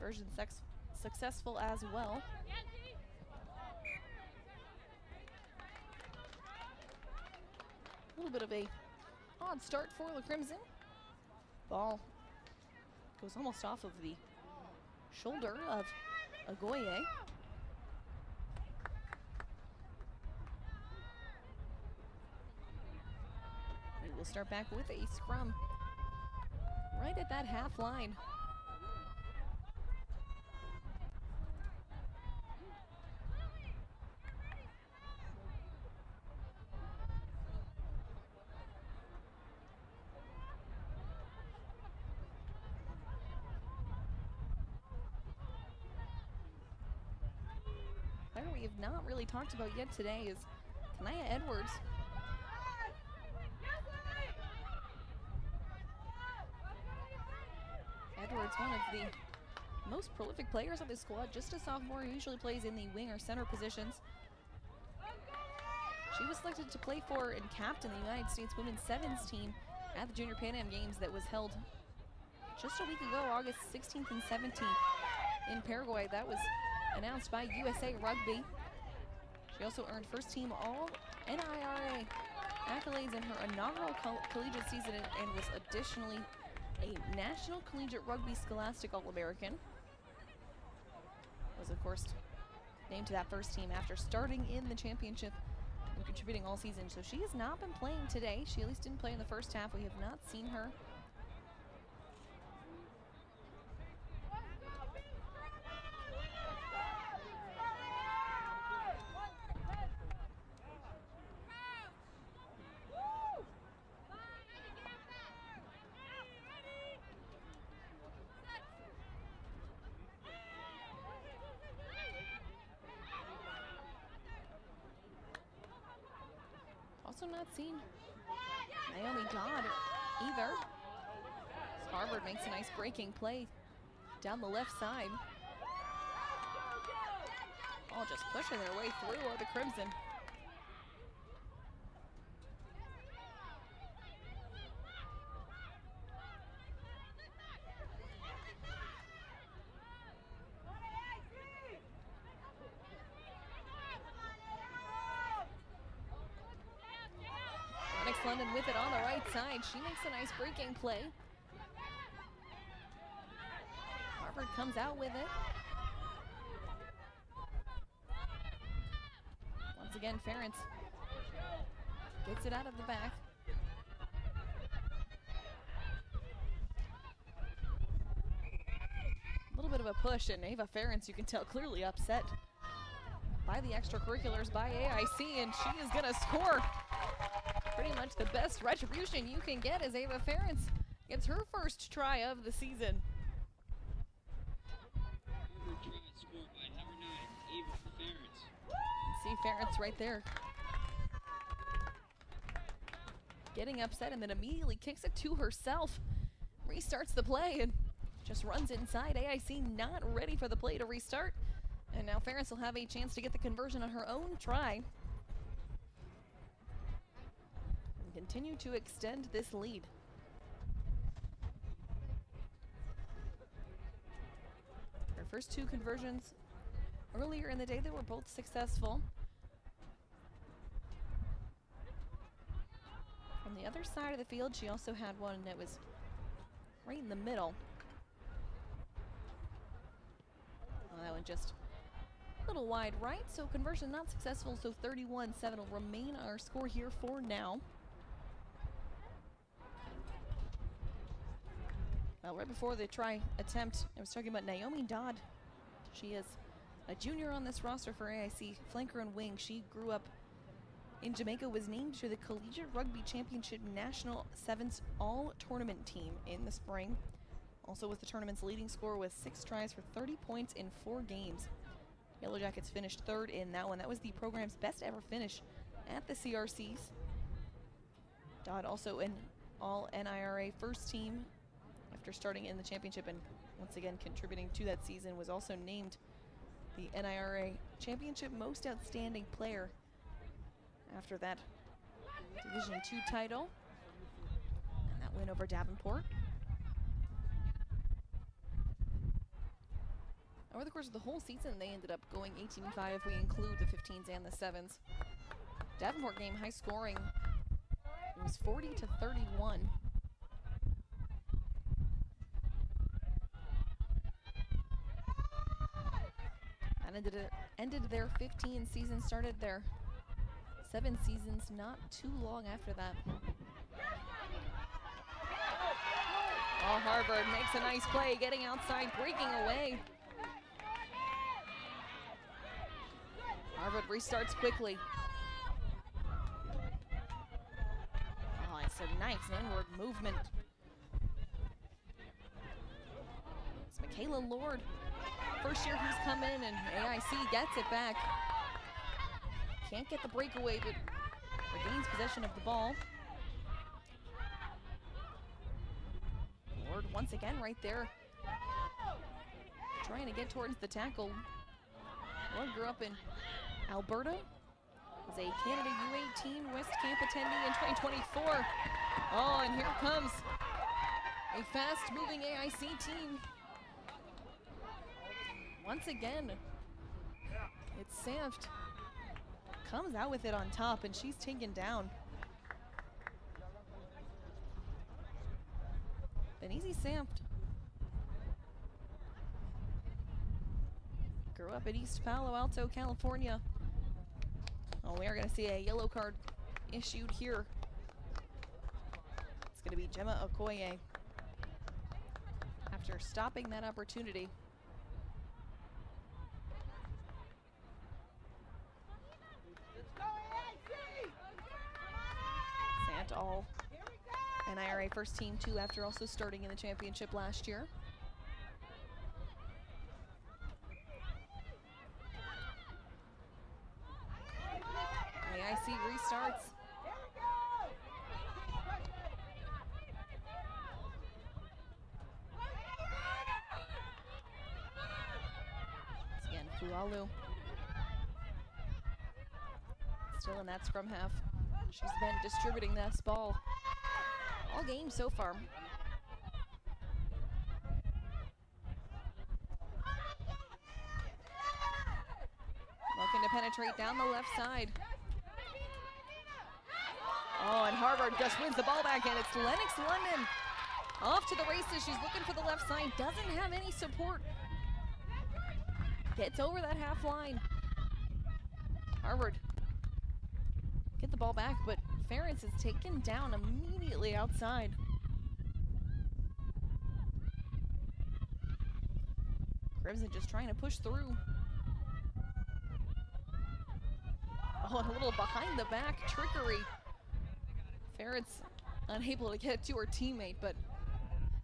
conversion successful as well. A little bit of a odd start for the Crimson. Ball goes almost off of the shoulder of Agoye. We will start back with a scrum right at that half line. Player we have not really talked about yet today is Kanaya Edwards. Edwards, one of the most prolific players of this squad, just a sophomore, usually plays in the wing or center positions. She was selected to play for and captain the United States Women's Sevens team at the Junior Pan Am Games that was held just a week ago, August 16th and 17th in Paraguay. That was announced by USA Rugby. She also earned first team all NIRA accolades in her inaugural collegiate season and was additionally a National Collegiate Rugby Scholastic All-American. Was, of course, named to that first team after starting in the championship and contributing all season. So she has not been playing today. She at least didn't play in the first half. We have not seen her. Also not seen Naomi Dodd either. Harvard makes a nice breaking play down the left side. All just pushing their way through are the Crimson. London with it on the right side. She makes a nice breaking play. Harvard comes out with it. Once again, Ference gets it out of the back. A little bit of a push, and Ava Ference, you can tell, clearly upset by the extracurriculars by AIC, and she is gonna score. Pretty much the best retribution you can get as Ava Ference gets her first try of the season. Scored by number 9, Ava Ference. See Ference right there getting upset, and then immediately kicks it to herself. Restarts the play and just runs inside. AIC not ready for the play to restart. And now Ference will have a chance to get the conversion on her own try. Continue to extend this lead. Her first two conversions earlier in the day, they were both successful. From the other side of the field, she also had one that was right in the middle. Oh, that one just a little wide right, so conversion not successful, so 31-7 will remain our score here for now. Right before the try attempt, I was talking about Naomi Dodd. She is a junior on this roster for AIC, flanker and wing. She grew up in Jamaica, was named to the Collegiate Rugby Championship National Sevens All-Tournament team in the spring. Also was the tournament's leading scorer with 6 tries for 30 points in 4 games. Yellow Jackets finished 3rd in that one. That was the program's best ever finish at the CRCs. Dodd also an all-NIRA first team after starting in the championship and once again contributing to that season. Was also named the NIRA Championship Most Outstanding Player after that Division II title and that win over Davenport. Over the course of the whole season, they ended up going 18-5 if we include the 15s and the 7s. Davenport game, high scoring. It was 40-31. And ended their 15 season, started their 7 seasons not too long after that. Oh, Harvard makes a nice play, getting outside, breaking away. Harvard restarts quickly. Oh, it's a nice inward movement. It's Mikayla Lord. First year he's come in, and AIC gets it back. Can't get the breakaway, but regains possession of the ball. Lord once again right there, trying to get towards the tackle. Lord grew up in Alberta, was a Canada U18 West Camp attendee in 2024. Oh, and here comes a fast-moving AIC team. Once again, it's Sanft. Comes out with it on top, and she's taken down. Benizi Sanft grew up in East Palo Alto, California. Oh, we are going to see a yellow card issued here. It's going to be Gemma Okoye after stopping that opportunity. Sant all NIRA first team too, after also starting in the championship last year. AIC restarts. Once again, Fualu still in that scrum half. She's been distributing this ball all game so far. Looking to penetrate down the left side. Oh, and Harvard just wins the ball back, and it's Lennox London off to the races. She's looking for the left side, doesn't have any support. Gets over that half line. Harvard get the ball back, but Ference is taken down immediately outside. Crimson just trying to push through. Oh, and a little behind the back trickery. Ference unable to get it to her teammate, but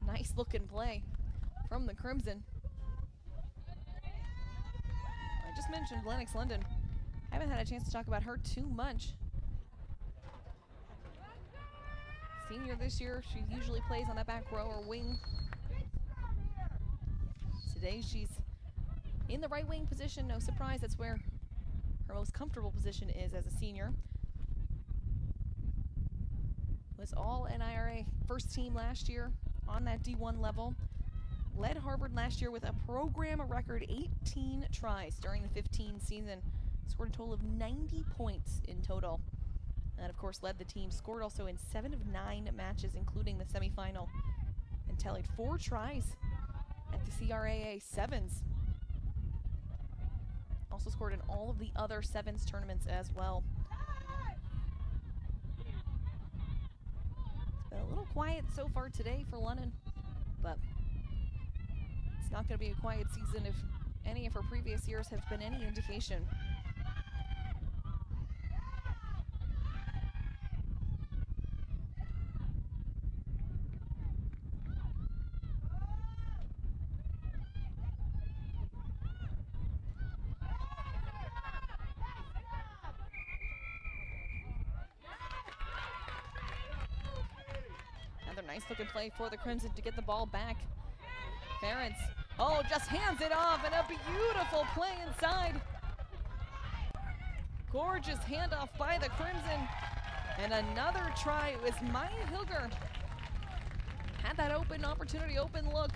nice looking play from the Crimson. I just mentioned Lennox London. I haven't had a chance to talk about her too much. Senior this year, she usually plays on that back row or wing. Today she's in the right wing position, no surprise, that's where her most comfortable position is as a senior. Was all NIRA first team last year on that D1 level. Led Harvard last year with a program record 18 tries during the 15 season. Scored a total of 90 points in total. And of course led the team, scored also in 7 of 9 matches, including the semifinal, and tallied 4 tries at the CRAA 7s. Also scored in all of the other 7s tournaments as well. It's been a little quiet so far today for London, but it's not going to be a quiet season if any of her previous years have been any indication. Nice looking play for the Crimson to get the ball back. Ference, oh, just hands it off, and a beautiful play inside. Gorgeous handoff by the Crimson. And another try. It was Maya Hilger. Had that open opportunity, open look.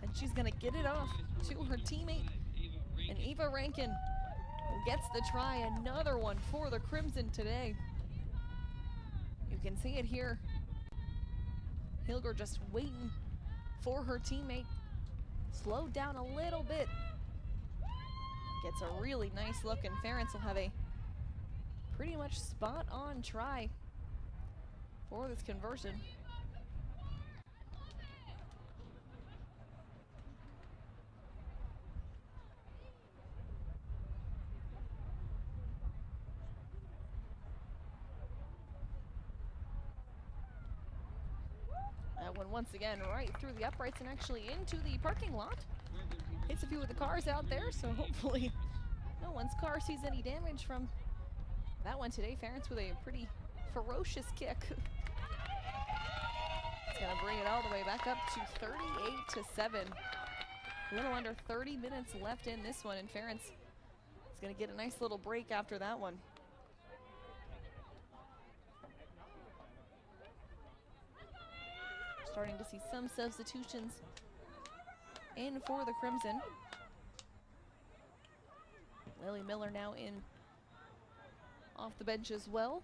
And she's gonna get it off to her teammate And Eva Rankin gets the try, another one for the Crimson today. You can see it here. Hilger just waiting for her teammate. Slowed down a little bit. Gets a really nice look, and Ference will have a pretty much spot on try for this conversion. That one once again right through the uprights and actually into the parking lot. Hits a few of the cars out there, so hopefully no one's car sees any damage from that one today. Ference with a pretty ferocious kick. It's gonna bring it all the way back up to 38-7. A little under 30 minutes left in this one, and Ference is gonna get a nice little break after that one. Starting to see some substitutions in for the Crimson. Lily Miller now in off the bench as well.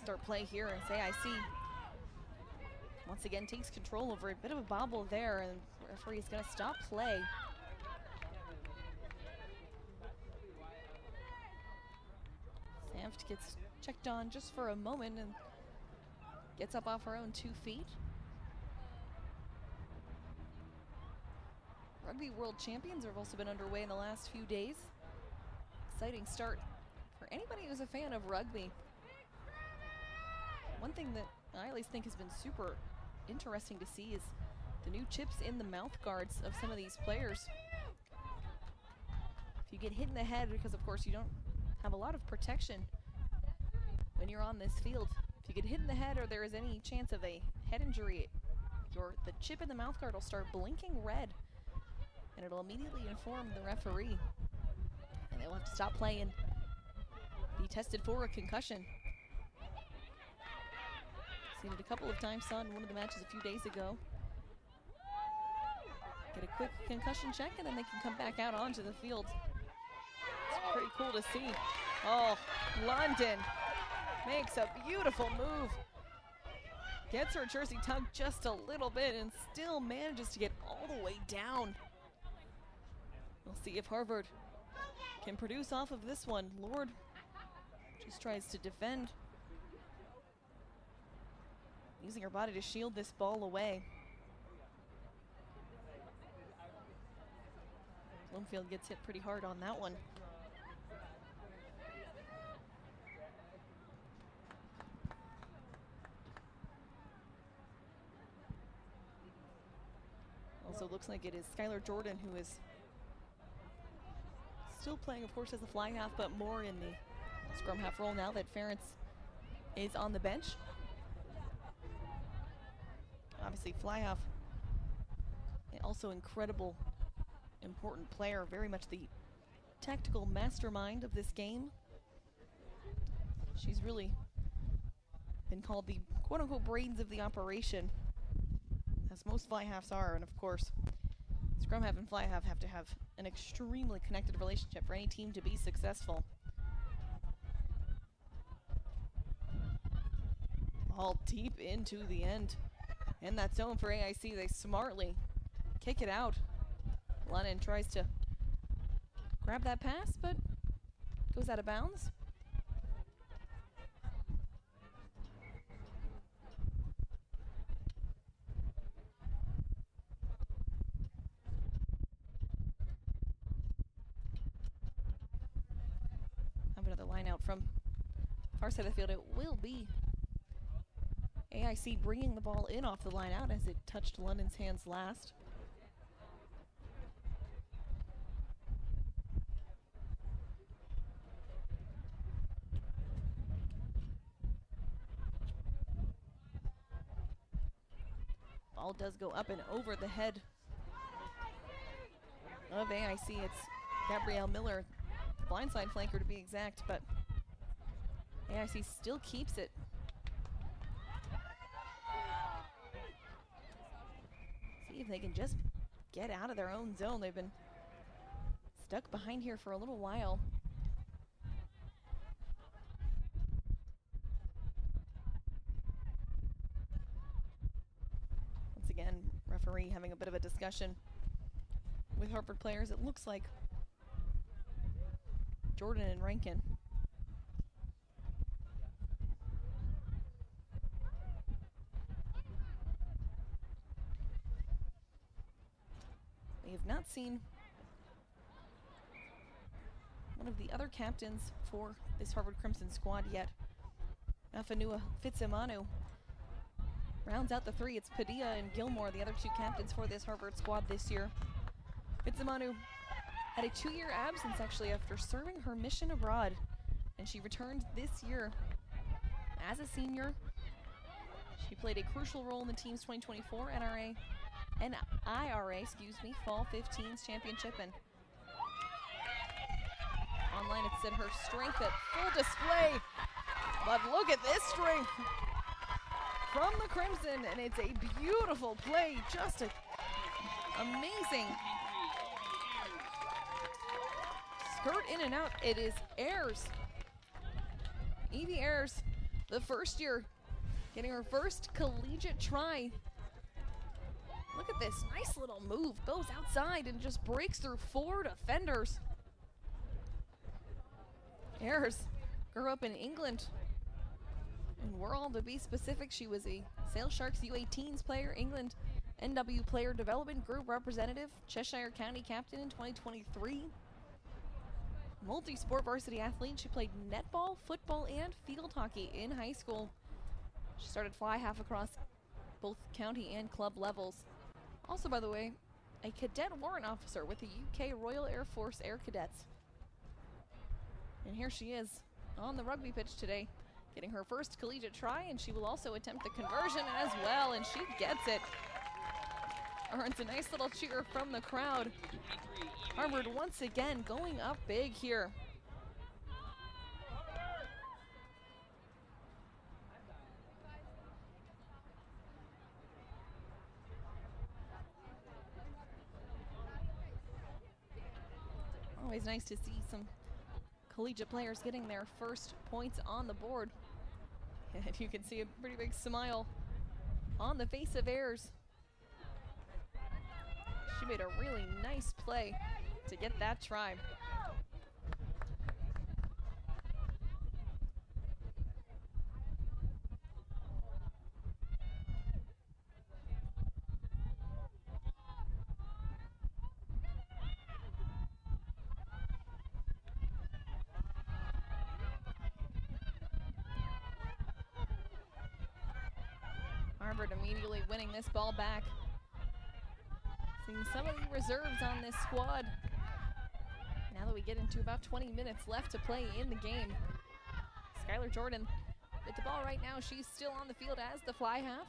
Start play here as AIC once again takes control over a bit of a bobble there, and the referee is going to stop play. Sanft gets checked on just for a moment and gets up off her own 2 feet. Rugby World Champions have also been underway in the last few days. Exciting start for anybody who's a fan of rugby. One thing that I at least think has been super interesting to see is the new chips in the mouth guards of some of these players. If you get hit in the head, because of course you don't have a lot of protection when you're on this field. If you get hit in the head or there is any chance of a head injury, the chip in the mouth guard will start blinking red, and it'll immediately inform the referee, and they'll have to stop play and be tested for a concussion. Seen it a couple of times, saw it in one of the matches a few days ago. Get a quick concussion check and then they can come back out onto the field. It's pretty cool to see. Oh, London makes a beautiful move. Gets her jersey tugged just a little bit and still manages to get all the way down. We'll see if Harvard can produce off of this one. Lord just tries to defend, using her body to shield this ball away. Bloomfield gets hit pretty hard on that one. Also looks like it is Skylar Jordan who is still playing, of course, as a fly half, but more in the scrum half role now that Ference is on the bench. Obviously fly half, also incredible, important player, very much the tactical mastermind of this game. She's really been called the quote-unquote brains of the operation, as most fly halves are, and of course Scrum half and fly half have to have an extremely connected relationship for any team to be successful. Ball deep into the end. In that zone for AIC, they smartly kick it out. Lennon tries to grab that pass, but goes out of bounds. Have another line out from far side of the field. It will be AIC bringing the ball in off the line out as it touched London's hands last. Ball does go up and over the head of AIC. It's Gabrielle Miller, blindside flanker to be exact, but AIC still keeps it. See if they can just get out of their own zone. They've been stuck behind here for a little while. Once again, referee having a bit of a discussion with Harvard players. It looks like Jordan and Rankin. We have not seen one of the other captains for this Harvard Crimson squad yet. Afanua Fitzimanu rounds out the three. It's Padilla and Gilmore, the other two captains for this Harvard squad this year. Fitzimanu had a 2-year absence actually after serving her mission abroad, and she returned this year as a senior. She played a crucial role in the team's 2024 IRA, Fall 15s championship, and online it said her strength at full display. But look at this strength from the Crimson, and it's a beautiful play, just amazing. Skirt in and out, it is Ayers. Evie Ayers, the first year, getting her first collegiate try. Look at this, nice little move, goes outside and just breaks through 4 defenders. Ayers grew up in England, and World, to be specific, she was a Sale Sharks U18s player, England NW Player Development Group representative, Cheshire County captain in 2023. Multi-sport varsity athlete, she played netball, football, and field hockey in high school. She started fly half across both county and club levels. Also, by the way, a cadet warrant officer with the UK Royal Air Force Air Cadets. And here she is on the rugby pitch today, getting her first collegiate try, and she will also attempt the conversion as well, and she gets it. Earns a nice little cheer from the crowd. Harvard once again going up big here. Always nice to see some collegiate players getting their first points on the board. And you can see a pretty big smile on the face of Ayers. She made a really nice play to get that try. Harvard immediately winning this ball back. Seeing some of the reserves on this squad. Now that we get into about 20 minutes left to play in the game. Skylar Jordan with the ball right now. She's still on the field as the fly half.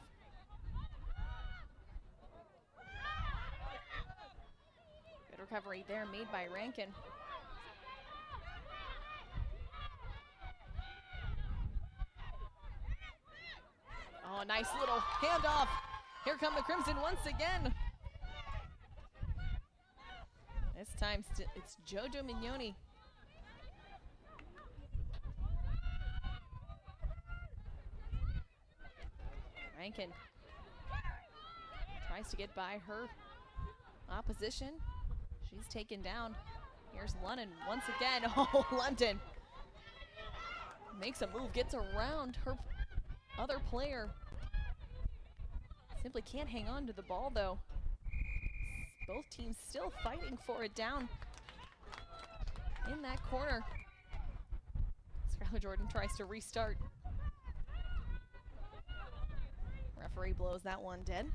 Good recovery there made by Rankin. Oh, nice little handoff. Here come the Crimson once again. This time it's Jojo Mignoni. Rankin tries to get by her opposition. She's taken down. Here's London once again. Oh, London makes a move, gets around her other player. Simply can't hang on to the ball though. Both teams still fighting for it down in that corner. Skylar Jordan tries to restart. Referee blows that one dead.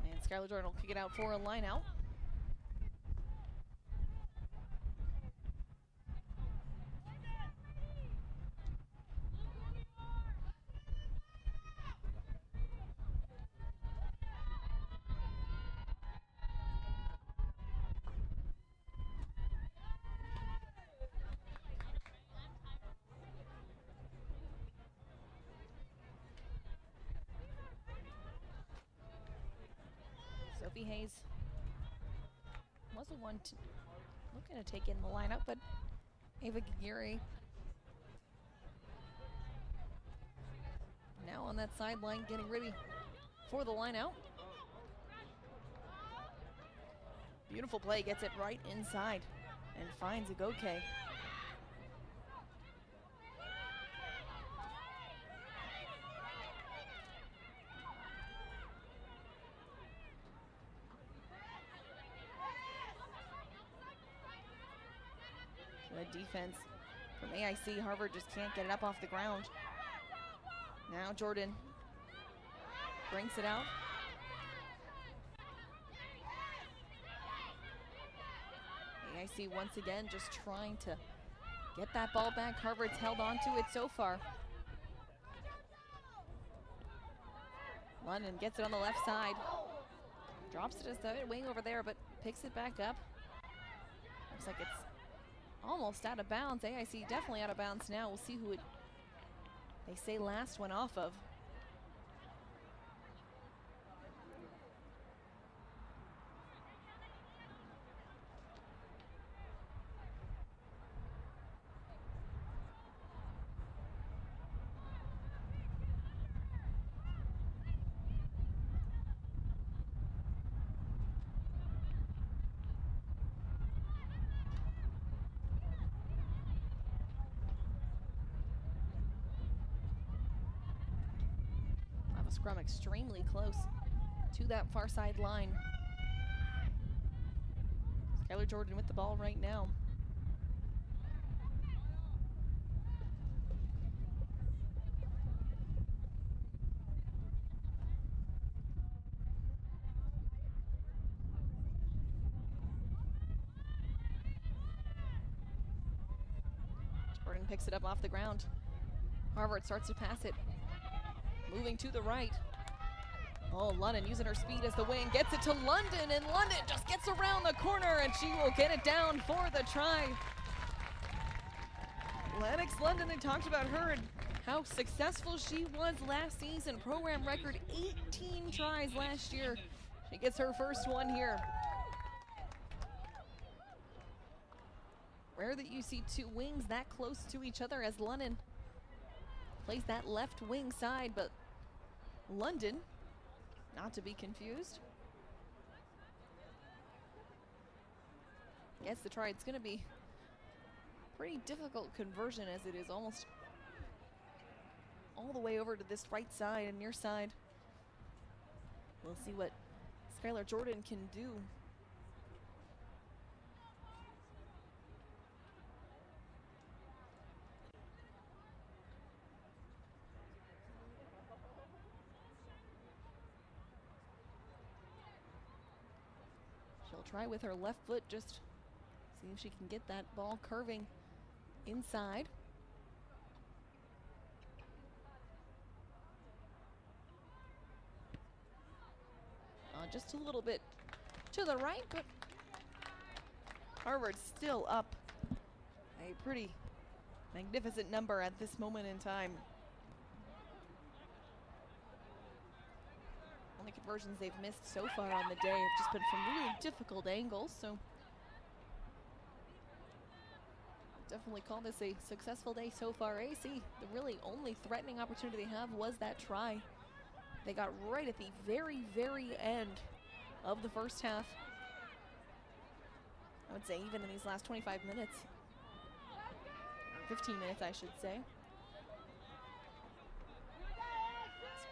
And Skylar Jordan will kick it out for a line out. Sophie Hayes was the one looking to take in the lineup, but Ava Gagiri now on that sideline getting ready for the line out. Beautiful play, gets it right inside and finds Agoke. Good defense from AIC. Harvard just can't get it up off the ground. Now Jordan brings it out. AIC once again just trying to get that ball back. Harvard's held on to it so far. London gets it on the left side. Drops it as the wing over there, but picks it back up. Looks like it's almost out of bounds. AIC definitely out of bounds now. We'll see who they say last one off of. Scrum extremely close to that far side line. Skylar Jordan with the ball right now. Jordan picks it up off the ground. Harvard starts to pass it. Moving to the right. Oh, London using her speed as the wing. Gets it to London, and London just gets around the corner, and she will get it down for the try. Lennox London, they talked about her and how successful she was last season. Program record 18 tries last year. She gets her first one here. Rare that you see two wings that close to each other, as London plays that left wing side, but London, not to be confused, gets the try. It's going to be pretty difficult conversion, as it is almost all the way over to this right side and near side. We'll see what Skylar Jordan can do. She'll try with her left foot, just see if she can get that ball curving inside. Just a little bit to the right, but Harvard's still up a pretty magnificent number at this moment in time. Only conversions they've missed so far on the day have just been from really difficult angles, so definitely call this a successful day so far. AIC, the really only threatening opportunity they have was that try. They got right at the very, very end of the first half. I would say even in these last 25 minutes. Or 15 minutes, I should say.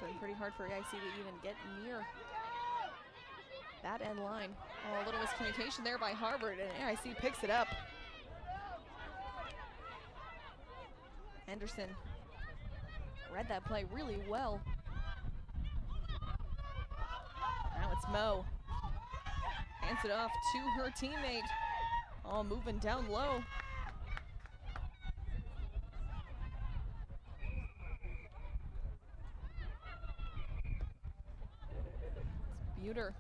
It's been pretty hard for AIC to even get near that end line. Oh, a little miscommunication there by Harvard, and AIC picks it up. Henderson read that play really well. Now it's Mo. Hands it off to her teammate. Oh, moving down low. It's Buter.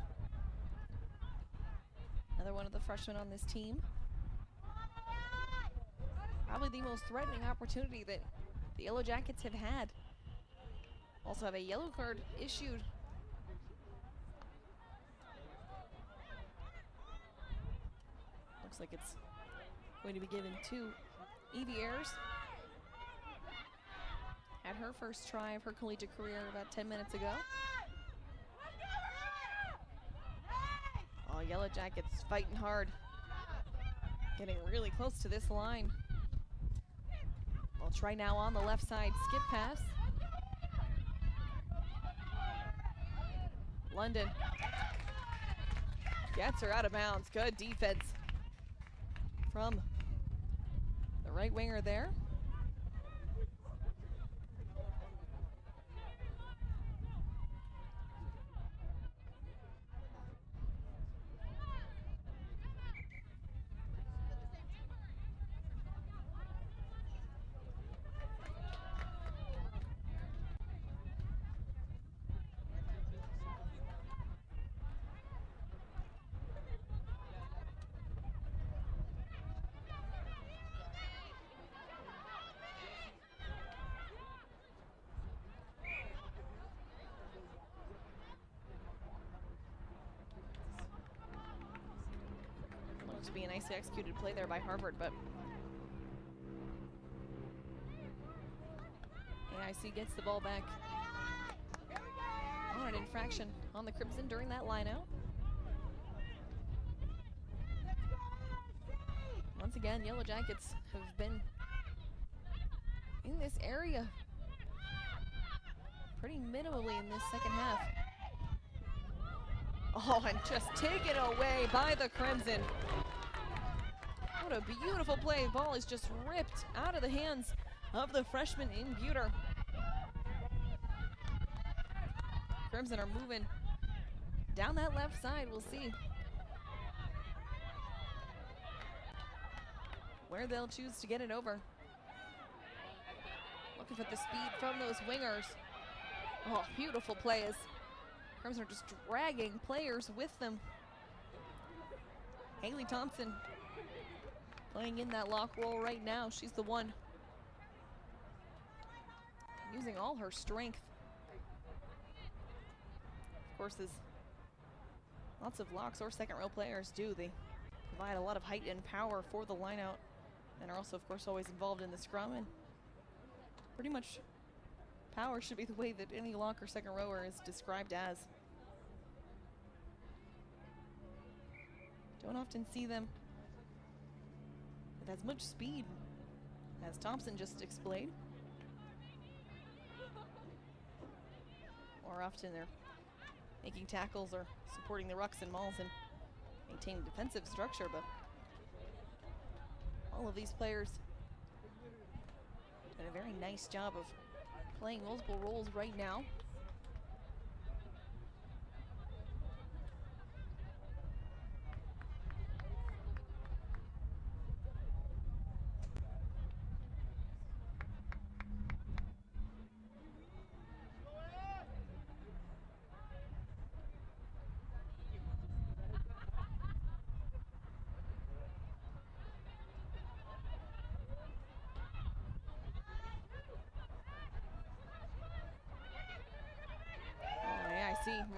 Another one of the freshmen on this team. Probably the most threatening opportunity that the Yellow Jackets have had. Also have a yellow card issued. Looks like it's going to be given to Evie Ayers. Had her first try of her collegiate career about 10 minutes ago. Oh, Yellow Jackets fighting hard. Getting really close to this line. We'll try now on the left side, skip pass. London gets her out of bounds. Good defense from the right winger there. To be a nicely executed play there by Harvard, but AIC gets the ball back on an infraction on the Crimson during that lineout. Once again, Yellow Jackets have been in this area pretty minimally in this second half. Oh, and just taken away by the Crimson. What a beautiful play. The ball is just ripped out of the hands of the freshman in Buter. Crimson are moving down that left side. We'll see where they'll choose to get it over. Looking for the speed from those wingers. Oh, beautiful play as Crimson are just dragging players with them. Haley Thompson playing in that lock role right now. She's the one using all her strength. Of course, as lots of locks or second row players do, they provide a lot of height and power for the lineout and are also, of course, always involved in the scrum. And pretty much power should be the way that any lock or second rower is described as. Don't often see them with as much speed as Thompson just displayed. More often they're making tackles or supporting the rucks and mauls and maintaining defensive structure, but all of these players did a very nice job of playing multiple roles right now.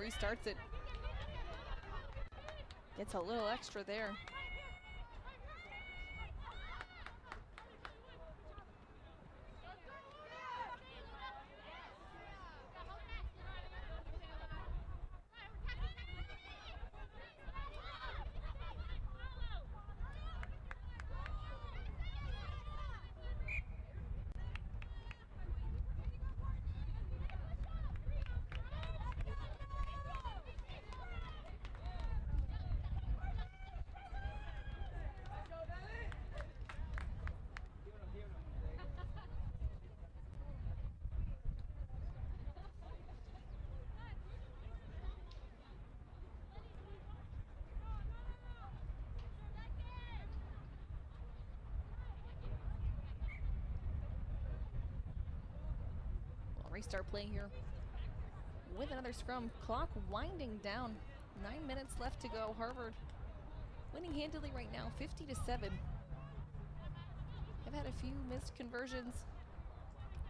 restarts it. Gets a little extra there. Restart play here with another scrum. Clock winding down. 9 minutes left to go. Harvard winning handily right now, 50-7. They've had a few missed conversions.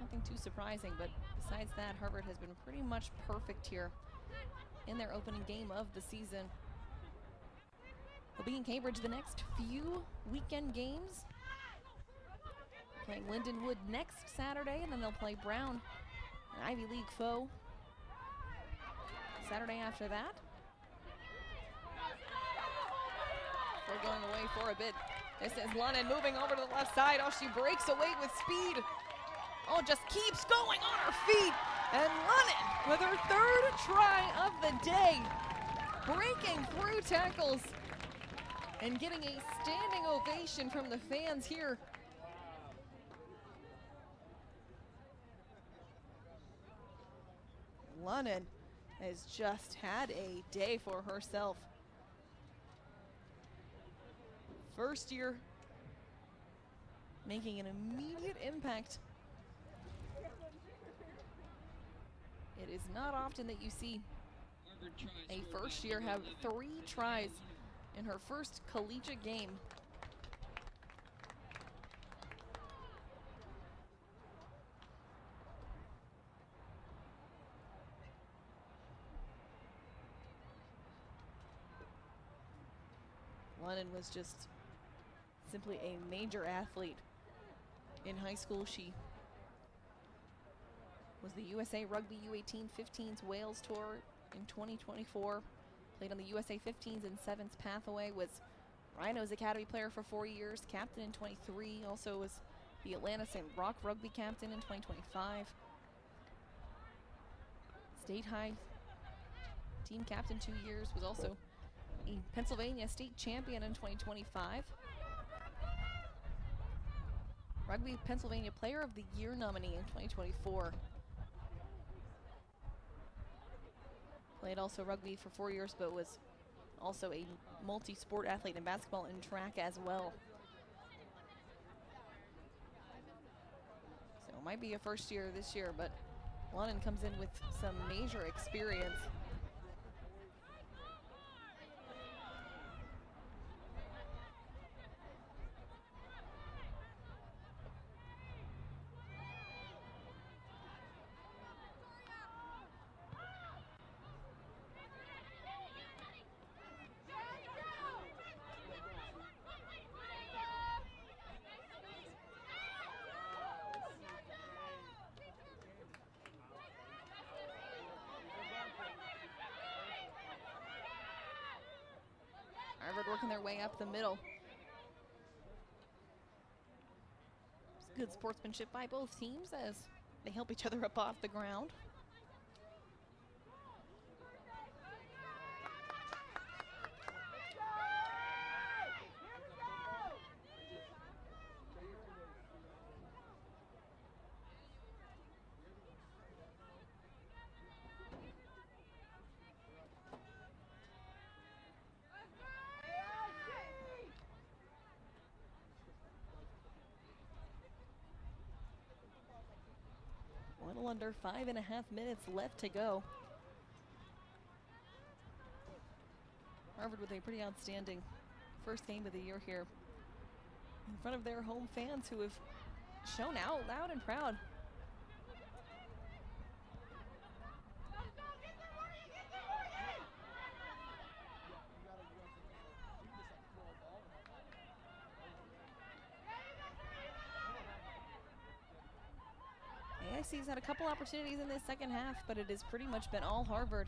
Nothing too surprising, but besides that, Harvard has been pretty much perfect here in their opening game of the season. They'll be in Cambridge the next few weekend games. Playing Lindenwood next Saturday, and then they'll play Brown, an Ivy League foe, Saturday after that. We're going away for a bit. This is Lunnan moving over to the left side. Oh, she breaks away with speed. Oh, just keeps going on her feet. And Lunnan with her third try of the day, breaking through tackles and getting a standing ovation from the fans here. Lunnan has just had a day for herself. First year making an immediate impact. It is not often that you see a first year have 3 tries in her first collegiate game. Lunnan was just simply a major athlete in high school. She was the USA Rugby U18 15s Wales Tour in 2024. Played on the USA 15s and 7s Pathway. Was Rhino's Academy player for 4 years. Captain in 23. Also was the Atlanta St. Roch Rugby captain in 2025. State High team captain 2 years. Was also a Pennsylvania state champion in 2025. Rugby Pennsylvania Player of the Year nominee in 2024. Played also rugby for 4 years, but was also a multi-sport athlete in basketball and track as well. So it might be a first year this year, but Lunnan comes in with some major experience. Harvard working their way up the middle. It's good sportsmanship by both teams as they help each other up off the ground. Under 5.5 minutes left to go. Harvard with a pretty outstanding first game of the year here in front of their home fans who have shown out loud and proud. AIC's had a couple opportunities in this second half, but it has pretty much been all Harvard.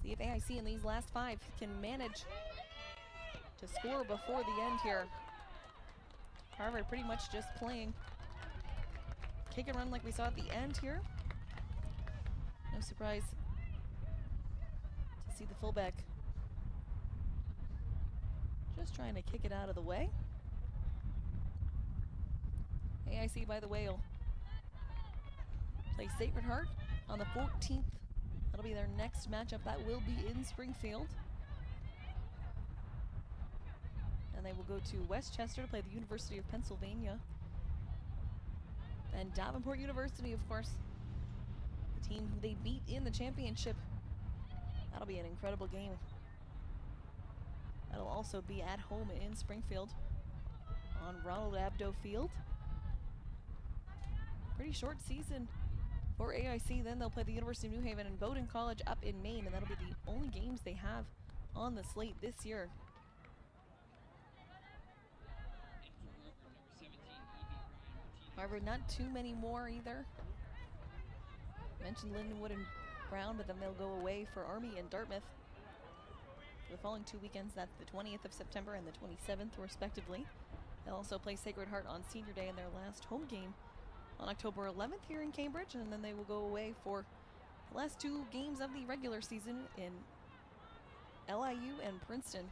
See if AIC in these last 5 can manage to score before the end here. Harvard pretty much just playing kick and run like we saw at the end here. No surprise to see the fullback just trying to kick it out of the way. AIC, by the way, will play Sacred Heart on the 14th. That'll be their next matchup. That will be in Springfield. And they will go to Westchester to play the University of Pennsylvania. And Davenport University, of course, the team who they beat in the championship. That'll be an incredible game. That'll also be at home in Springfield on Ronald Abdo Field. Pretty short season for AIC. Then they'll play the University of New Haven and Bowdoin College up in Maine, and that'll be the only games they have on the slate this year. Harvard, not too many more either. Mentioned Lindenwood and Brown, but then they'll go away for Army and Dartmouth for the following 2 weekends. That's the 20th of September and the 27th, respectively. They'll also play Sacred Heart on Senior Day in their last home game on October 11th here in Cambridge, and then they will go away for the last 2 games of the regular season in LIU and Princeton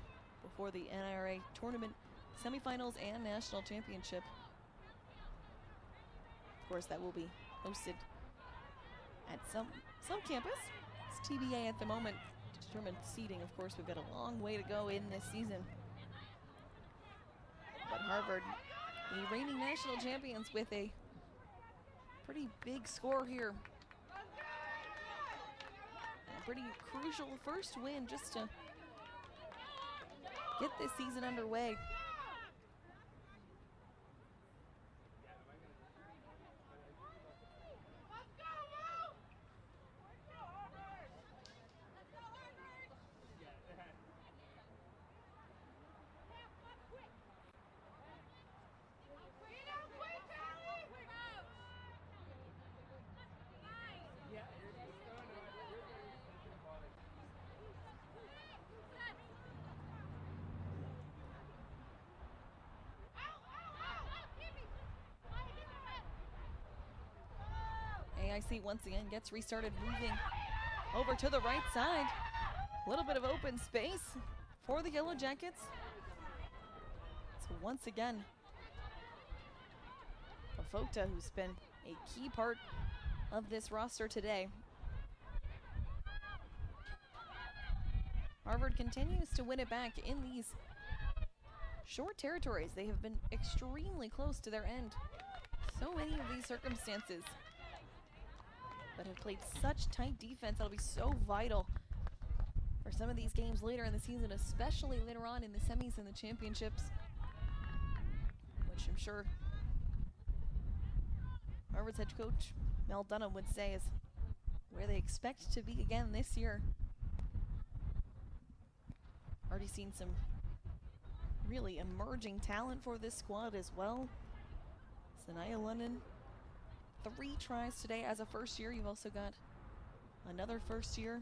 before the NRA tournament semifinals and national championship. Of course, that will be hosted at some campus. It's TBA at the moment to determine seeding. Of course, we've got a long way to go in this season. But Harvard, the reigning national champions, with a pretty big score here. A pretty crucial first win just to get this season underway. AIC once again gets restarted, moving over to the right side. A little bit of open space for the Yellow Jackets. So once again, Fofota, who's been a key part of this roster today. Harvard continues to win it back in these short territories. They have been extremely close to their end. So many of these circumstances, but have played such tight defense. That'll be so vital for some of these games later in the season, especially later on in the semis and the championships, which I'm sure Harvard's head coach Mel Dunham would say is where they expect to be again this year. Already seen some really emerging talent for this squad as well. Sanaya London, 3 tries today as a first year. You've also got another first year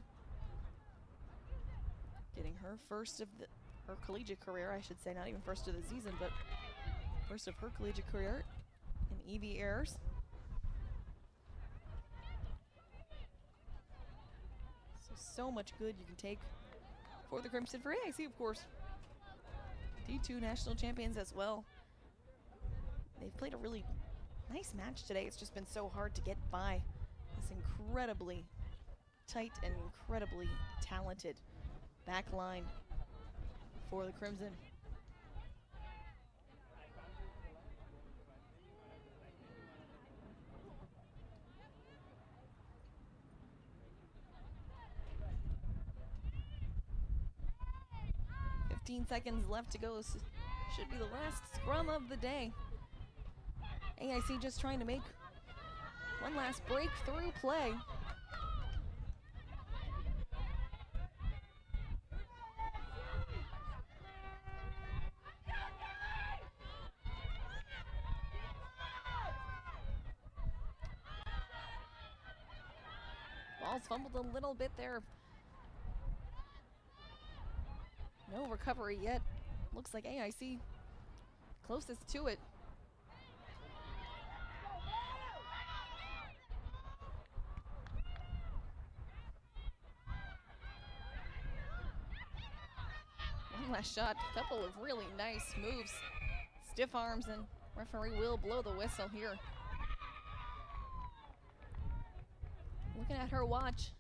getting her first of her collegiate career, I should say, not even first of the season, but first of her collegiate career in Evie Ayers. So much good you can take for the Crimson. For AIC, of course, D2 national champions as well. They've played a really nice match today. It's just been so hard to get by this incredibly tight and incredibly talented back line for the Crimson. Seconds left to go. Should be the last scrum of the day. AIC just trying to make one last breakthrough play. Ball's fumbled a little bit there. No recovery yet. Looks like AIC closest to it. One last shot. A couple of really nice moves. Stiff arms, and referee will blow the whistle here. Looking at her watch.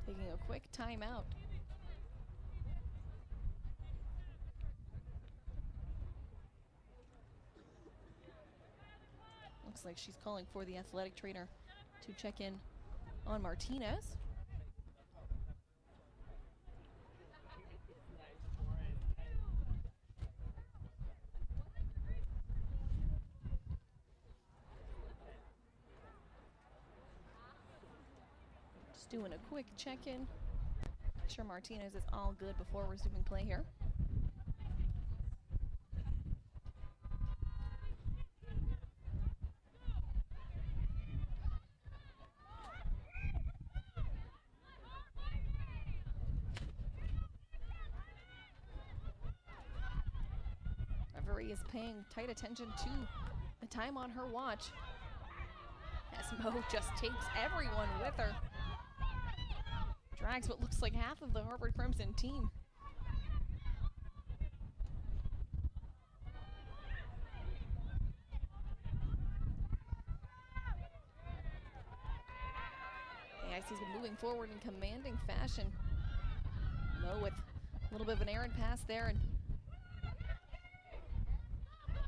Taking a quick timeout. Looks like she's calling for the athletic trainer to check in on Martinez. Doing a quick check-in. Make sure Martinez is all good before resuming play here. Referee is paying tight attention to the time on her watch, as Mo just takes everyone with her. Drags what looks like half of the Harvard Crimson team. AIC's been moving forward in commanding fashion. Mo with a little bit of an errant pass there, and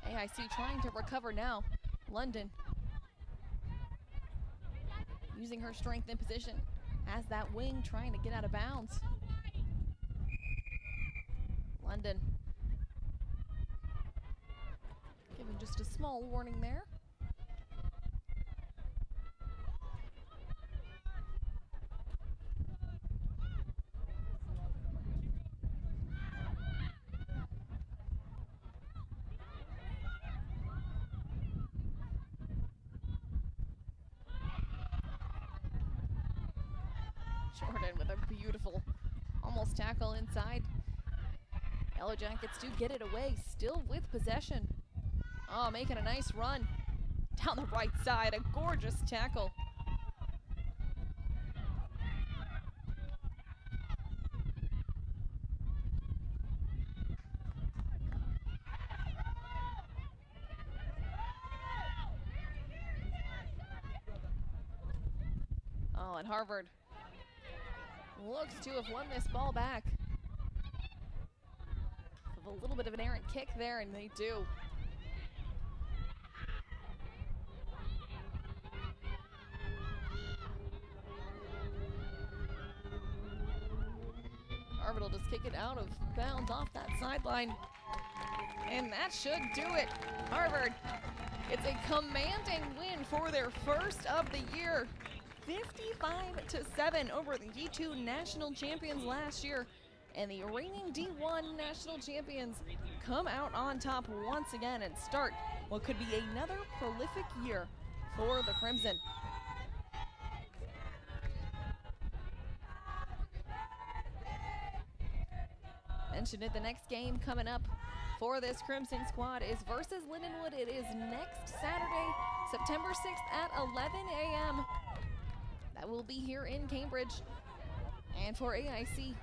AIC trying to recover now. London using her strength in position. Has that wing trying to get out of bounds. London giving just a small warning there. Jordan with a beautiful almost tackle inside. Yellow Jackets do get it away, still with possession. Oh, making a nice run down the right side, a gorgeous tackle. Oh, and Harvard looks to have won this ball back. With a little bit of an errant kick there, and they do. Harvard will just kick it out of bounds off that sideline. And that should do it. Harvard, it's a commanding win for their first of the year. 55-7 over the D2 national champions last year, and the reigning D1 national champions come out on top once again and start what could be another prolific year for the Crimson. Mentioned it, the next game coming up for this Crimson squad is versus Lindenwood. It is next Saturday, September 6th at 11 a.m. That will be here in Cambridge. And for AIC,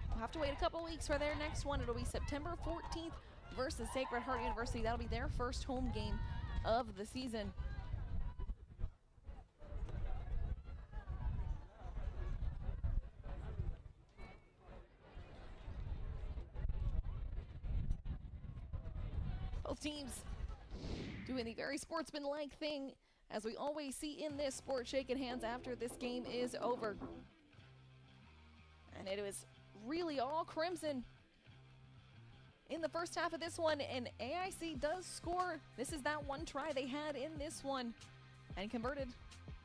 we'll have to wait a couple weeks for their next one. It'll be September 14th versus Sacred Heart University. That'll be their first home game of the season. Both teams doing the very sportsmanlike thing, as we always see in this sport, shaking hands after this game is over. And it was really all Crimson in the first half of this one, and AIC does score. This is that one try they had in this one, and converted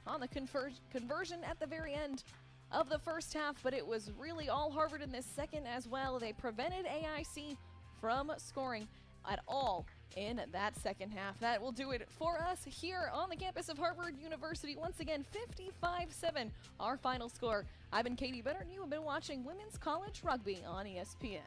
on the conversion at the very end of the first half, but it was really all Harvard in this second as well. They prevented AIC from scoring at all in that second half. That will do it for us here on the campus of Harvard University. Once again, 55-7, our final score. I've been Katie Benner, and you have been watching Women's College Rugby on ESPN.